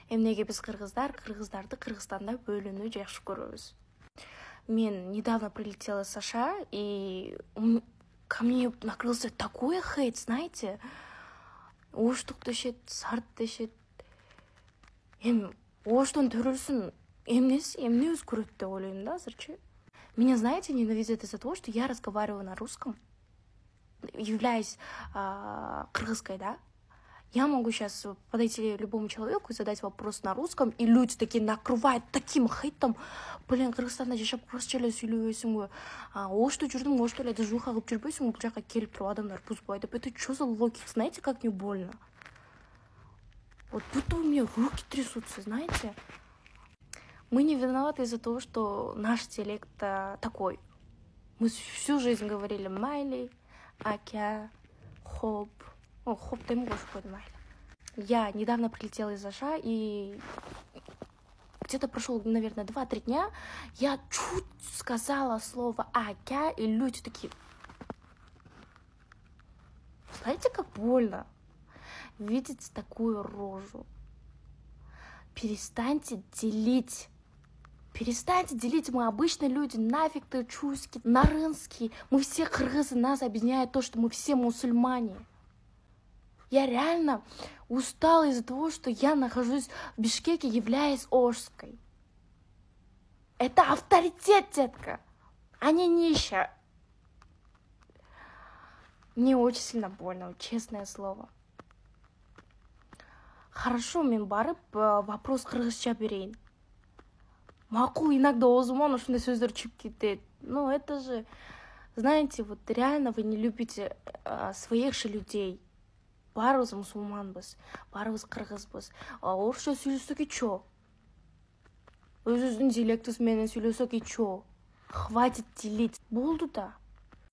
Эмнеге биз кыргыздарды Кыргызстанда бөлүүнү жакшы көрөбүз. Мен недавно прилетела из США, и ко мне накрылся такой хейт, знаете? Оштук дешет, сарт дешет. Оштун төрөсүн эмне өзгөрөт деп ойлойм да азырчы. Меня, знаете, ненавидят из-за того, что я разговариваю на русском, являюсь кыргызской, да? Я могу сейчас подойти любому человеку и задать вопрос на русском, и люди такие накрывают таким хейтом. Блин, Кыргызстанда жашап орусча эле сүйлөбөйсүң бу? Ошто жүрдүң, ошто эле жука кылып жүрбөйсүң, бул жака келип туруп адамдар бузбай деп. Это что за логика? Знаете, как мне больно? Вот будто у меня руки трясутся, знаете? Мы не виноваты из-за того, что наш диалект такой. Мы всю жизнь говорили майли, акя, хоп. Хоп, ты можешь понимать. Я недавно прилетела из США, и где-то прошел, наверное, 2-3 дня, я чуть сказала слово акя, и люди такие... Знаете, как больно видеть такую рожу? Перестаньте делить. Перестаньте делить, мы обычные люди, нафиг ты чуйский, нарынский. Мы все кыргызы, нас объединяет то, что мы все мусульмане. Я реально устала из-за того, что я нахожусь в Бишкеке, являясь ошской. Это авторитет, детка, а не нищая. Мне очень сильно больно, честное слово. Хорошо, мен барып вопрос кыргызча берейин. Макул, иногда оозуман ушундай сөздөр чыгып кетет. Но это же, знаете, вот реально вы не любите своих же людей. Баарыбыз мусулманбыз, баарыбыз кыргызбыз. Орусча сүйлөсөк и чо? Өзүбүздүн диалектибиз менен сүйлөсөк и чо? Хватит делить. Болду да.